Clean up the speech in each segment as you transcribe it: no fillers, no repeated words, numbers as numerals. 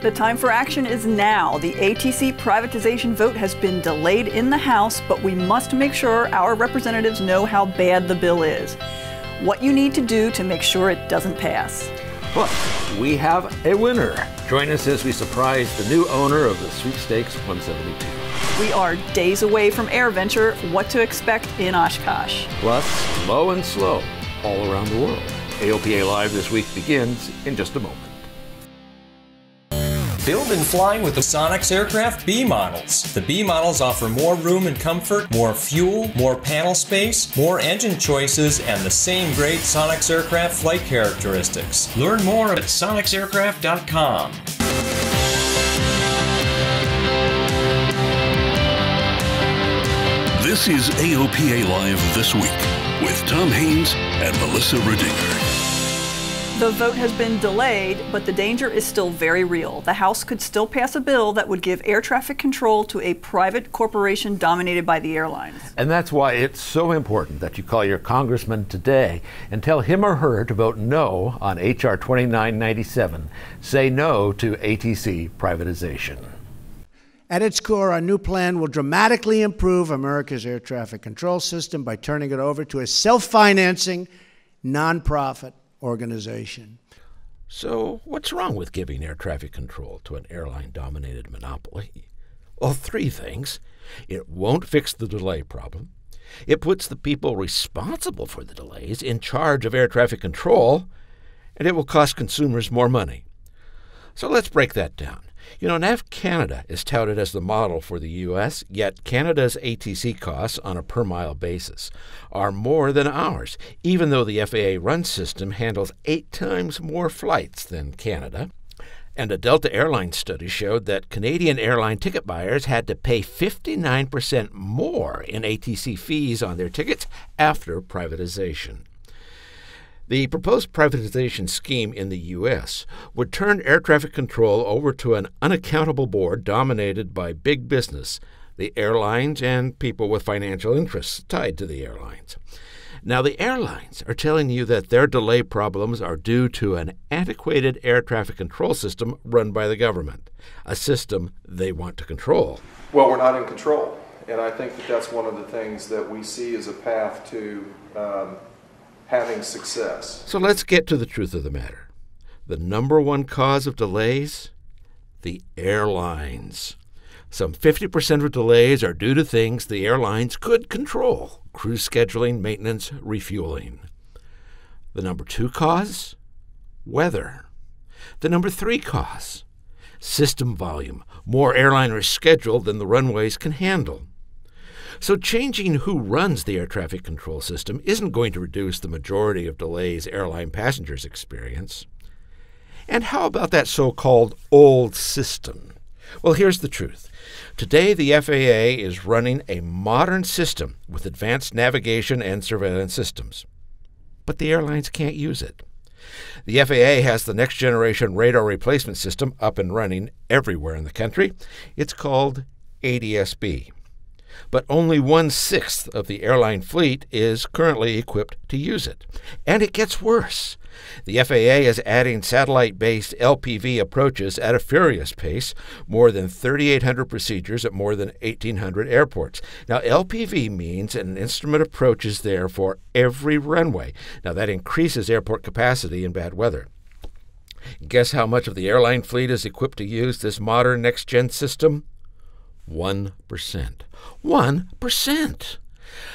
The time for action is now. The ATC privatization vote has been delayed in the House, but we must make sure our representatives know how bad the bill is. What you need to do to make sure it doesn't pass. Well, we have a winner. Join us as we surprise the new owner of the Sweepstakes 172. We are days away from Air Venture. What to expect in Oshkosh. Plus, low and slow all around the world. AOPA Live this week begins in just a moment. Build and fly with the Sonex Aircraft B models. The B models offer more room and comfort, more fuel, more panel space, more engine choices, and the same great Sonex Aircraft flight characteristics. Learn more at sonexaircraft.com. This is AOPA Live This Week with Tom Haynes and Melissa Redinger. The vote has been delayed, but the danger is still very real. The House could still pass a bill that would give air traffic control to a private corporation dominated by the airlines. And that's why it's so important that you call your congressman today and tell him or her to vote no on H.R. 2997. Say no to ATC privatization. At its core, our new plan will dramatically improve America's air traffic control system by turning it over to a self-financing, nonprofit organization. So what's wrong with giving air traffic control to an airline-dominated monopoly? Well, three things. It won't fix the delay problem. It puts the people responsible for the delays in charge of air traffic control, and it will cost consumers more money. So let's break that down. You know, NAV Canada is touted as the model for the U.S., yet Canada's ATC costs on a per-mile basis are more than ours, even though the FAA run system handles 8 times more flights than Canada. And a Delta Airlines study showed that Canadian airline ticket buyers had to pay 59% more in ATC fees on their tickets after privatization. The proposed privatization scheme in the U.S. would turn air traffic control over to an unaccountable board dominated by big business, the airlines, and people with financial interests tied to the airlines. Now, the airlines are telling you that their delay problems are due to an antiquated air traffic control system run by the government, a system they want to control. Well, we're not in control, and I think that that's one of the things that we see as a path to having success. So let's get to the truth of the matter. The number one cause of delays? The airlines. Some 50% of delays are due to things the airlines could control: crew scheduling, maintenance, refueling. The number 2 cause? Weather. The number 3 cause? System volume. More airliners scheduled than the runways can handle. So changing who runs the air traffic control system isn't going to reduce the majority of delays airline passengers experience. And how about that so-called old system? Well, here's the truth. Today, the FAA is running a modern system with advanced navigation and surveillance systems. But the airlines can't use it. The FAA has the next-generation radar replacement system up and running everywhere in the country. It's called ADS-B. But only 1/6 of the airline fleet is currently equipped to use it. And it gets worse. The FAA is adding satellite-based LPV approaches at a furious pace, more than 3,800 procedures at more than 1,800 airports. Now, LPV means an instrument approach is there for every runway. Now, that increases airport capacity in bad weather. Guess how much of the airline fleet is equipped to use this modern next-gen system? 1%. 1%!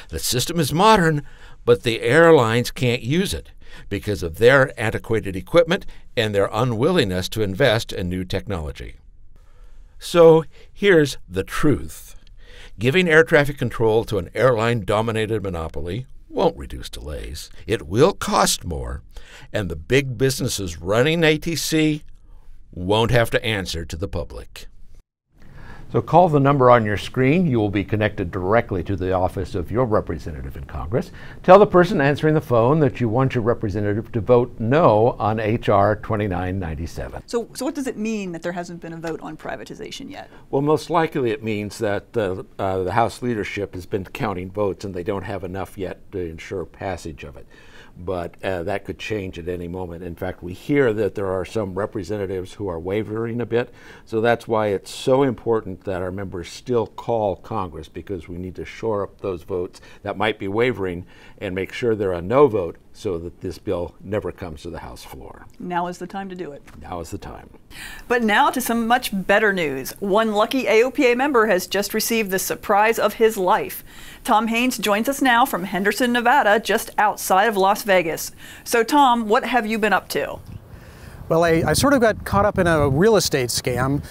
The system is modern, but the airlines can't use it because of their antiquated equipment and their unwillingness to invest in new technology. So here's the truth. Giving air traffic control to an airline-dominated monopoly won't reduce delays. It will cost more, and the big businesses running ATC won't have to answer to the public. So call the number on your screen. You will be connected directly to the office of your representative in Congress. Tell the person answering the phone that you want your representative to vote no on H.R. 2997. So what does it mean that there hasn't been a vote on privatization yet? Well, most likely it means that the House leadership has been counting votes and they don't have enough yet to ensure passage of it. but that could change at any moment. In fact, we hear that there are some representatives who are wavering a bit, so that's why it's so important that our members still call Congress, because we need to shore up those votes that might be wavering and make sure they're a no vote so that this bill never comes to the House floor. Now is the time to do it. Now is the time. But now to some much better news. One lucky AOPA member has just received the surprise of his life. Tom Haynes joins us now from Henderson, Nevada, just outside of Las Vegas. So Tom, what have you been up to? Well, I sort of got caught up in a real estate scam,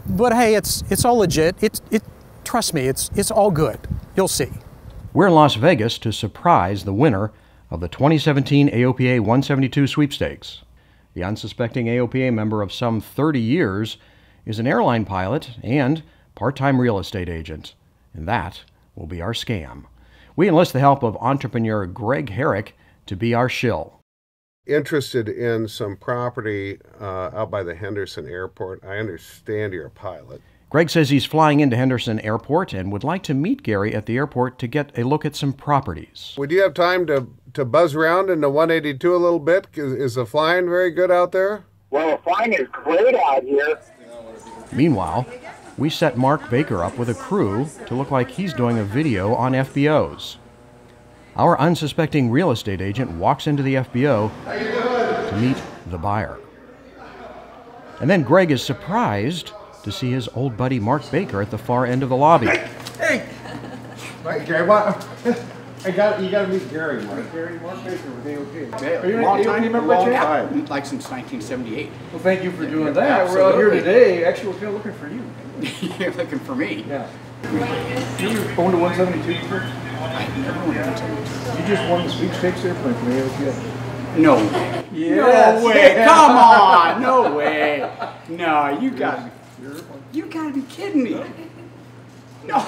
but hey, it's all legit. Trust me, it's all good. You'll see. We're in Las Vegas to surprise the winner of the 2017 AOPA 172 Sweepstakes. The unsuspecting AOPA member of some 30 years is an airline pilot and part-time real estate agent, and that will be our scam. We enlist the help of entrepreneur Greg Herrick to be our shill. Interested in some property out by the Henderson Airport. I understand you're a pilot. Greg says he's flying into Henderson Airport and would like to meet Gary at the airport to get a look at some properties. Would you have time to buzz around in the 182 a little bit? Is the flying very good out there? Well, the flying is great out here. Meanwhile, we set Mark Baker up with a crew to look like he's doing a video on FBOs. Our unsuspecting real estate agent walks into the FBO to meet the buyer. And then Greg is surprised to see his old buddy Mark Baker at the far end of the lobby. Hey! Right, Gary, you got to meet Gary, Mark. Mark Baker with AOPA. Are you long an time AOPA member? Yeah, like since 1978. Well, thank you for doing that. Absolutely. We're out here today. Actually, we're kind of looking for you. You're looking for me? Yeah. You ever owned a 172 before? I've never owned a 172. You just won the sweepstakes airplane from AOPA. No way. Yes. No way. Come on. No way. No, you gotta be kidding me. No.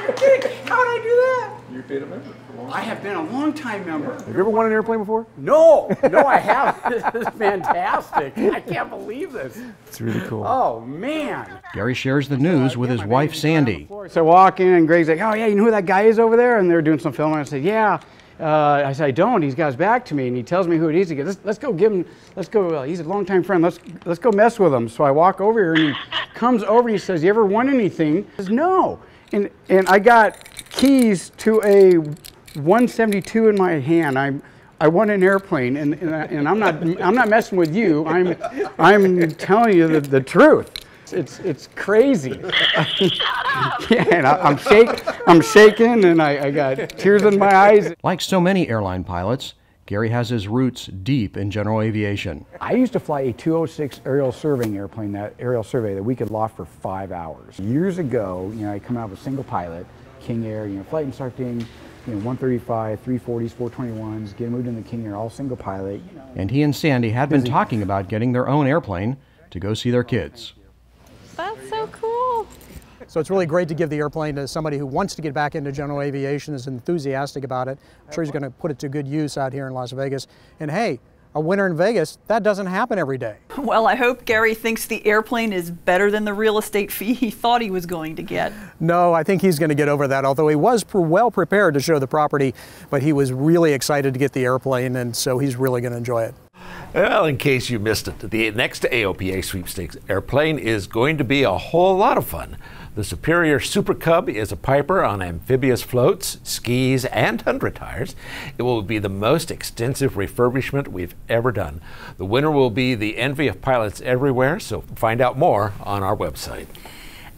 You're kidding. How did I do that? You've been a member for a long time. I have been a long-time member. Have you ever won an airplane before? No, I haven't. This is fantastic. I can't believe this. It's really cool. Oh, man. Gary shares the news with his wife, Sandy. So I walk in, and Greg's like, oh, yeah, you know who that guy is over there? And they're doing some filming. I said, yeah. I said, I don't. He's got his back to me, and he tells me who it is. He goes, let's go give him, he's a longtime friend. Let's go mess with him. So I walk over here, and he comes over, and he says, you ever won anything? I says, no. And I got keys to a 172 in my hand. I won an airplane, and I'm not messing with you. I'm telling you the truth. It's crazy. Yeah, and I'm shaking, and I got tears in my eyes. Like so many airline pilots, Gary has his roots deep in general aviation. I used to fly a 206 aerial surveying airplane, that aerial survey that we could loft for 5 hours. Years ago, I come out with a single pilot, King Air, flight instructing, 135, 340s, 421s, get moved in the King Air, all single pilot. And he and Sandy had been talking about getting their own airplane to go see their kids. That's so cool. So it's really great to give the airplane to somebody who wants to get back into general aviation, is enthusiastic about it. I'm sure he's going to put it to good use out here in Las Vegas. And hey, a winter in Vegas, that doesn't happen every day. Well, I hope Gary thinks the airplane is better than the real estate fee he thought he was going to get. No, I think he's going to get over that, although he was well prepared to show the property, but he was really excited to get the airplane, and so he's really going to enjoy it. Well, in case you missed it, the next AOPA Sweepstakes airplane is going to be a whole lot of fun. The Superior Super Cub is a Piper on amphibious floats, skis, and tundra tires. It will be the most extensive refurbishment we've ever done. The winner will be the envy of pilots everywhere, so find out more on our website.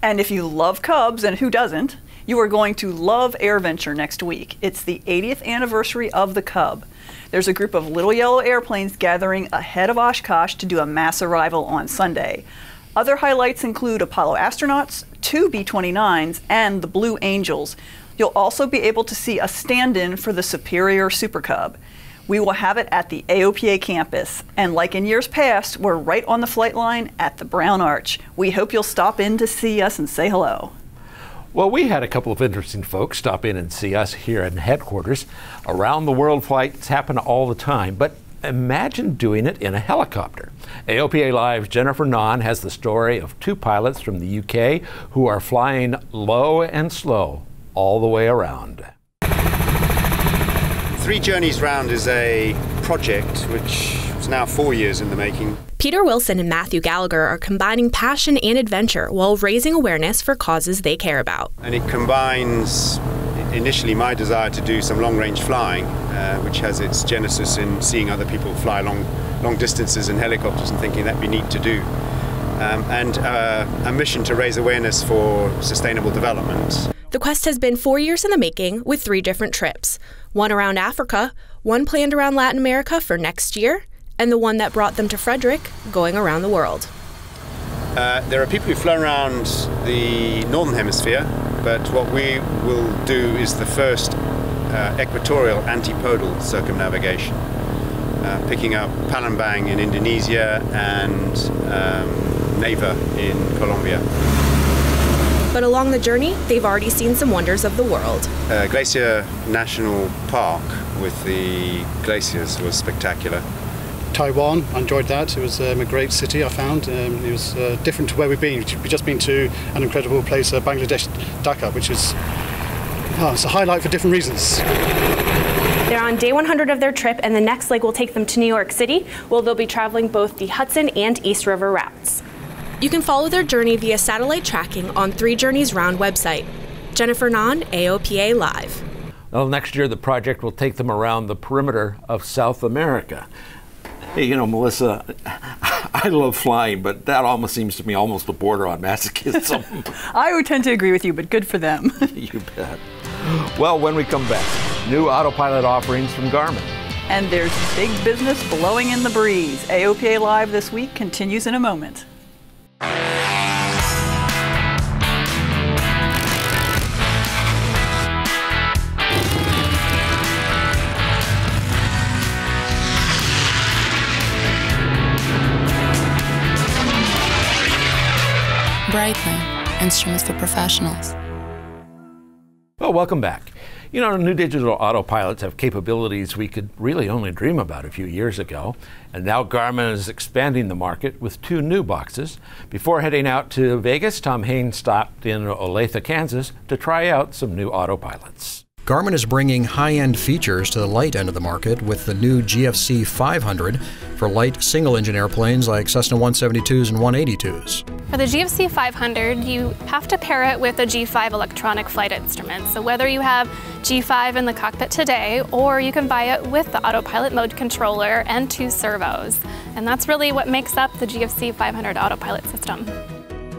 And if you love Cubs, and who doesn't, you are going to love Air Venture next week. It's the 80th anniversary of the Cub. There's a group of little yellow airplanes gathering ahead of Oshkosh to do a mass arrival on Sunday. Other highlights include Apollo astronauts, 2 B-29s, and the Blue Angels. You'll also be able to see a stand-in for the Superior Super Cub. We will have it at the AOPA campus, and like in years past, we're right on the flight line at the Brown Arch. We hope you'll stop in to see us and say hello. Well, we had a couple of interesting folks stop in and see us here in headquarters. Around the world flights happen all the time, but imagine doing it in a helicopter. AOPA Live's Jennifer Nahn has the story of 2 pilots from the UK who are flying low and slow all the way around. 3 Journeys Round is a project which is now 4 years in the making. Peter Wilson and Matthew Gallagher are combining passion and adventure while raising awareness for causes they care about. And it combines initially my desire to do some long-range flying, which has its genesis in seeing other people fly long distances in helicopters and thinking that'd be neat to do. And a mission to raise awareness for sustainable development. The quest has been 4 years in the making with 3 different trips. One around Africa, one planned around Latin America for next year, and the one that brought them to Frederick, going around the world. There are people who've flown around the Northern Hemisphere, but what we will do is the first equatorial antipodal circumnavigation, picking up Palembang in Indonesia and Neiva in Colombia. But along the journey, they've already seen some wonders of the world. Glacier National Park with the glaciers was spectacular. Taiwan, I enjoyed that. It was a great city, I found. It was different to where we've been. We've just been to an incredible place, Bangladesh, Dhaka, which is it's a highlight for different reasons. They're on day 100 of their trip, and the next leg will take them to New York City, where they'll be traveling both the Hudson and East River routes. You can follow their journey via satellite tracking on 3 Journeys Round website. Jennifer Nahn, AOPA Live. Well, next year the project will take them around the perimeter of South America. Hey, you know, Melissa, I love flying, but that almost seems to me almost a border on masochism. I would tend to agree with you, but good for them. You bet. Well, when we come back, new autopilot offerings from Garmin. And there's big business blowing in the breeze. AOPA Live this week continues in a moment. Brightly, instruments for professionals. Well, welcome back. You know, new digital autopilots have capabilities we could really only dream about a few years ago. And now Garmin is expanding the market with 2 new boxes. Before heading out to Vegas, Tom Haynes stopped in Olathe, Kansas to try out some new autopilots. Garmin is bringing high-end features to the light end of the market with the new GFC 500 for light single-engine airplanes like Cessna 172s and 182s. For the GFC 500, you have to pair it with a G5 electronic flight instrument. So whether you have G5 in the cockpit today, or you can buy it with the autopilot mode controller and 2 servos. And that's really what makes up the GFC 500 autopilot system.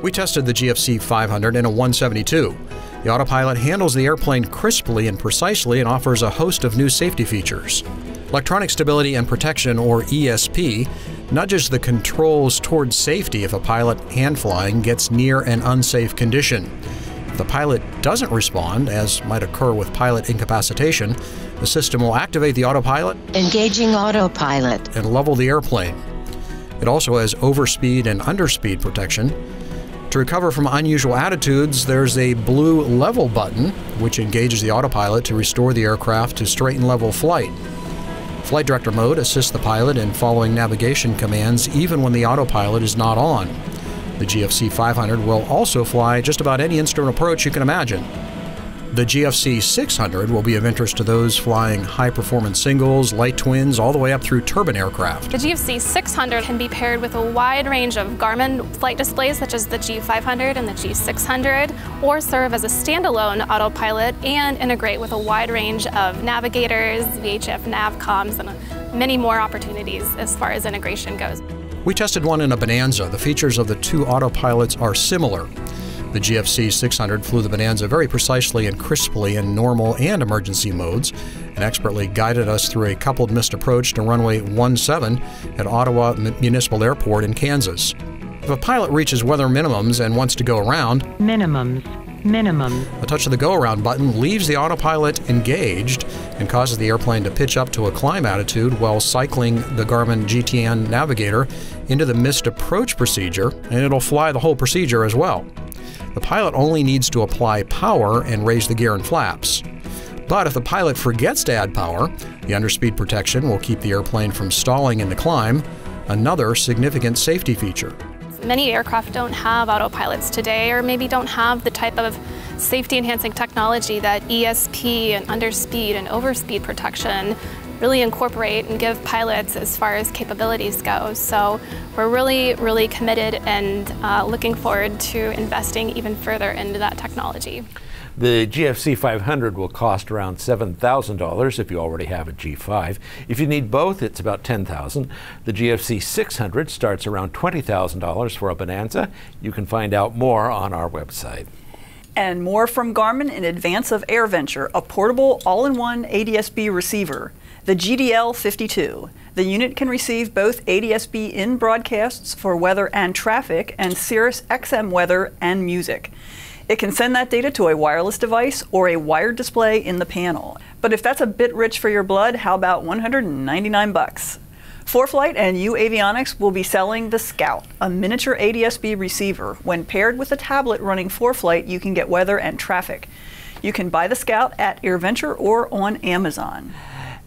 We tested the GFC 500 in a 172. The autopilot handles the airplane crisply and precisely and offers a host of new safety features. Electronic Stability and Protection, or ESP, nudges the controls towards safety if a pilot hand flying gets near an unsafe condition. If the pilot doesn't respond, as might occur with pilot incapacitation, the system will activate the autopilot, engaging autopilot, and level the airplane. It also has overspeed and underspeed protection. To recover from unusual attitudes, there's a blue level button, which engages the autopilot to restore the aircraft to straight and level flight. Flight Director Mode assists the pilot in following navigation commands even when the autopilot is not on. The GFC 500 will also fly just about any instrument approach you can imagine. The GFC 600 will be of interest to those flying high-performance singles, light twins, all the way up through turbine aircraft. The GFC 600 can be paired with a wide range of Garmin flight displays such as the G500 and the G600, or serve as a standalone autopilot and integrate with a wide range of navigators, VHF nav comms, and many more opportunities as far as integration goes. We tested one in a Bonanza. The features of the 2 autopilots are similar. The GFC 600 flew the Bonanza very precisely and crisply in normal and emergency modes, and expertly guided us through a coupled missed approach to runway 17 at Ottawa Municipal Airport in Kansas. If a pilot reaches weather minimums and wants to go around, minimum, a touch of the go-around button leaves the autopilot engaged and causes the airplane to pitch up to a climb attitude while cycling the Garmin GTN navigator into the missed approach procedure, and it'll fly the whole procedure as well. The pilot only needs to apply power and raise the gear and flaps. But if the pilot forgets to add power, the underspeed protection will keep the airplane from stalling in the climb, another significant safety feature. Many aircraft don't have autopilots today, or maybe don't have the type of safety-enhancing technology that ESP and underspeed and overspeed protection really incorporate and give pilots as far as capabilities go. So we're really, really committed and looking forward to investing even further into that technology. The GFC 500 will cost around $7,000 if you already have a G5. If you need both, it's about $10,000. The GFC 600 starts around $20,000 for a Bonanza. You can find out more on our website. And more from Garmin in advance of Air Venture, a portable all-in-one ADS-B receiver, the GDL52. The unit can receive both ADS-B in broadcasts for weather and traffic, and Sirius XM weather and music. It can send that data to a wireless device or a wired display in the panel. But if that's a bit rich for your blood, how about $199? 4Flight and U Avionics will be selling the Scout, a miniature ADS-B receiver. When paired with a tablet running 4Flight, you can get weather and traffic. You can buy the Scout at AirVenture or on Amazon.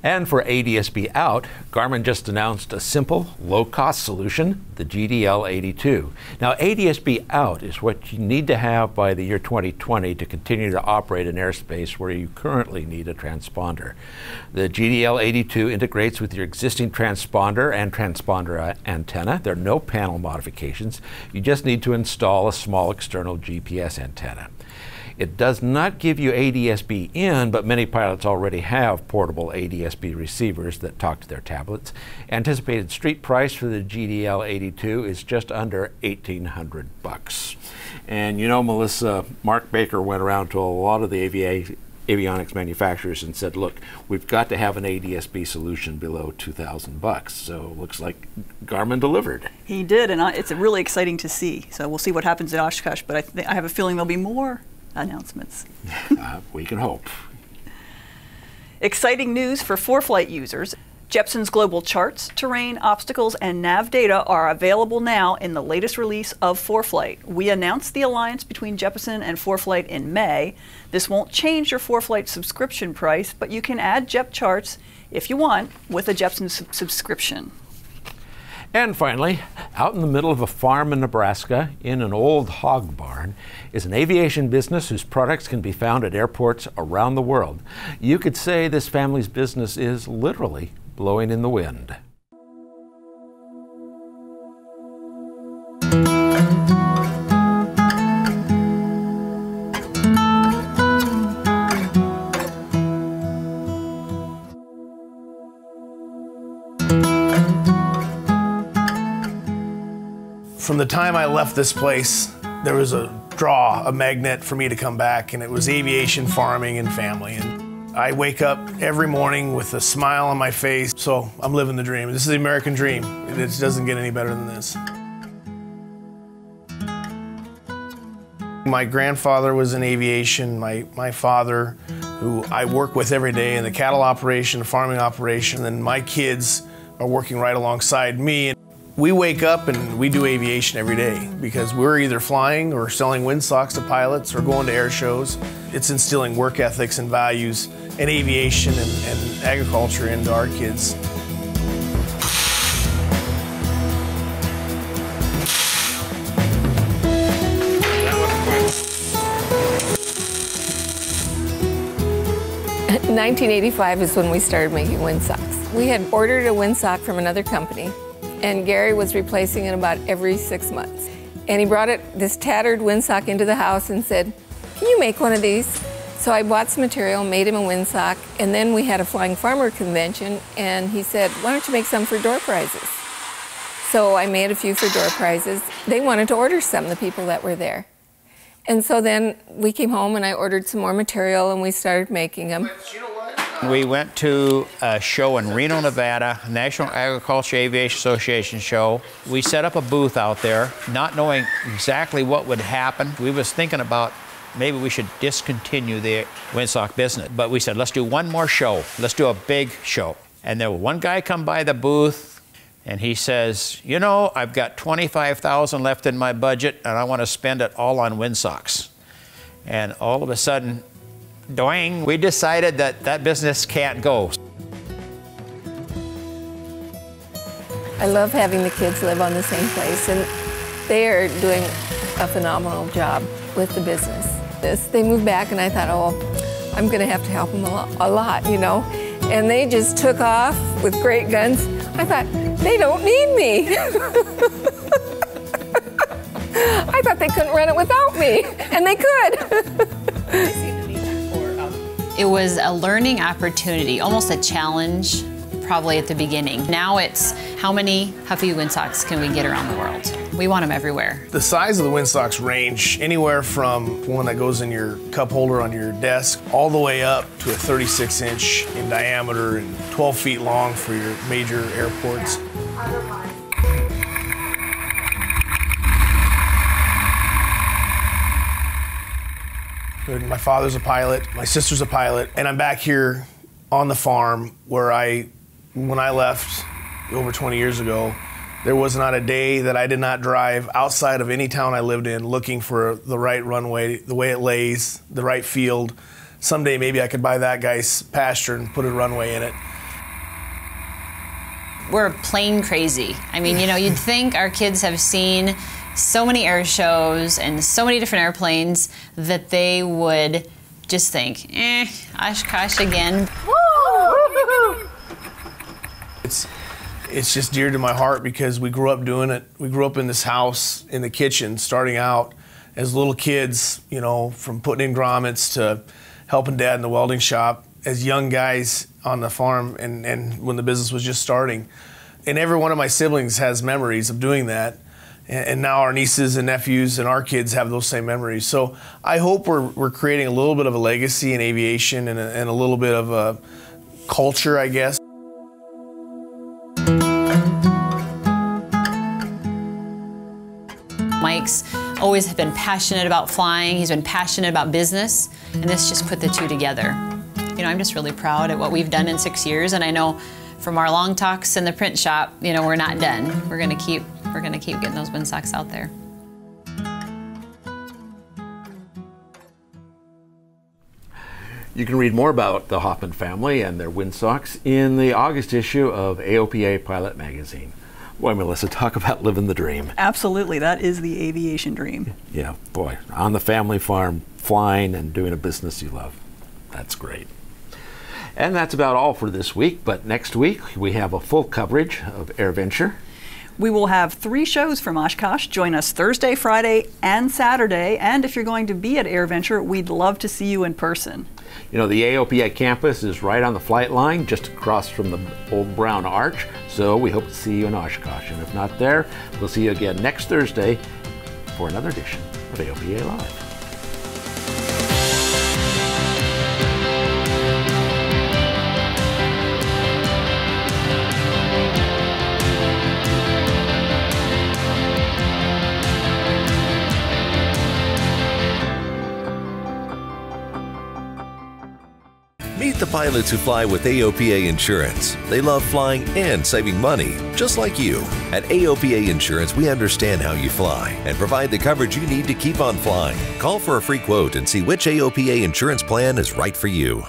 And for ADS-B out, Garmin just announced a simple, low-cost solution, the GDL82. Now, ADS-B out is what you need to have by the year 2020 to continue to operate in airspace where you currently need a transponder. The GDL82 integrates with your existing transponder and transponder antenna. There are no panel modifications. You just need to install a small external GPS antenna. It does not give you ADS-B in, but many pilots already have portable ADS-B receivers that talk to their tablets. Anticipated street price for the GDL82 is just under $1,800. And you know, Melissa, Mark Baker went around to a lot of the avionics manufacturers and said, look, we've got to have an ADS-B solution below $2,000. So it looks like Garmin delivered. He did, and it's really exciting to see. So we'll see what happens at Oshkosh, but I have a feeling there'll be more announcements. We can hope. Exciting news for 4Flight users. Jeppson's global charts, terrain, obstacles, and nav data are available now in the latest release of 4Flight. We announced the alliance between Jeppson and 4Flight in May. This won't change your 4Flight subscription price, but you can add Jep charts if you want with a Jeppson subscription. And finally, out in the middle of a farm in Nebraska, in an old hog barn, is an aviation business whose products can be found at airports around the world. You could say this family's business is literally blowing in the wind. From the time I left this place, there was a draw, a magnet for me to come back, and it was aviation, farming, and family. And I wake up every morning with a smile on my face, so I'm living the dream. This is the American dream. It doesn't get any better than this. My grandfather was in aviation. My father, who I work with every day in the cattle operation, the farming operation, and my kids are working right alongside me. We wake up and we do aviation every day because we're either flying or selling windsocks to pilots or going to air shows. It's instilling work ethics and values in aviation and agriculture into our kids. In 1985 is when we started making windsocks. We had ordered a windsock from another company, and Gary was replacing it about every 6 months. And he brought this tattered windsock into the house and said, "Can you make one of these?" So I bought some material, made him a windsock, and then we had a Flying Farmer convention, and he said, "Why don't you make some for door prizes?" So I made a few for door prizes. They wanted to order some, the people that were there. And so then we came home and I ordered some more material and we started making them. We went to a show in Reno, Nevada, National Agriculture Aviation Association show. We set up a booth out there, not knowing exactly what would happen. We was thinking about maybe we should discontinue the windsock business. But we said, let's do one more show. Let's do a big show. And there was one guy come by the booth and he says, you know, I've got $25,000 left in my budget and I want to spend it all on windsocks. And all of a sudden, doing, we decided that that business can't go. I love having the kids live on the same place, and They are doing a phenomenal job with the business. They moved back and I thought, oh, I'm gonna have to help them a lot, you know? And they just took off with great guns. I thought, they don't need me. I thought they couldn't run it without me, and they could. It was a learning opportunity, almost a challenge, probably at the beginning. Now it's how many Huffy windsocks can we get around the world? We want them everywhere. The size of the windsocks range anywhere from one that goes in your cup holder on your desk all the way up to a 36-inch in diameter and 12 feet long for your major airports. My father's a pilot, my sister's a pilot, and I'm back here on the farm where when I left over 20 years ago, there was not a day that I did not drive outside of any town I lived in looking for the right runway, the way it lays, the right field. Someday maybe I could buy that guy's pasture and put a runway in it. We're plane crazy. I mean, you know, you'd think our kids have seen so many air shows and so many different airplanes that they would just think, Oshkosh again. It's just dear to my heart because we grew up doing it. We grew up in this house in the kitchen, starting out as little kids, you know, from putting in grommets to helping Dad in the welding shop, as young guys on the farm and when the business was just starting. And every one of my siblings has memories of doing that. And now our nieces and nephews and our kids have those same memories. So I hope we're creating a little bit of a legacy in aviation and a little bit of a culture, I guess. Mike's always been passionate about flying. He's been passionate about business, and this just put the two together. You know, I'm just really proud at what we've done in 6 years, and I know from our long talks in the print shop, you know, we're not done. We're gonna keep getting those windsocks out there. You can read more about the Hoffman family and their windsocks in the August issue of AOPA Pilot Magazine. Boy, Melissa, talk about living the dream. Absolutely, that is the aviation dream. Yeah, boy, on the family farm, flying and doing a business you love. That's great. And that's about all for this week, but next week we have a full coverage of Air Venture. We will have 3 shows from Oshkosh. Join us Thursday, Friday, and Saturday. And if you're going to be at Air Venture, we'd love to see you in person. You know, the AOPA campus is right on the flight line, just across from the old brown arch. So we hope to see you in Oshkosh. And if not there, we'll see you again next Thursday for another edition of AOPA Live. Meet the pilots who fly with AOPA Insurance. They love flying and saving money, just like you. At AOPA Insurance, we understand how you fly and provide the coverage you need to keep on flying. Call for a free quote and see which AOPA insurance plan is right for you.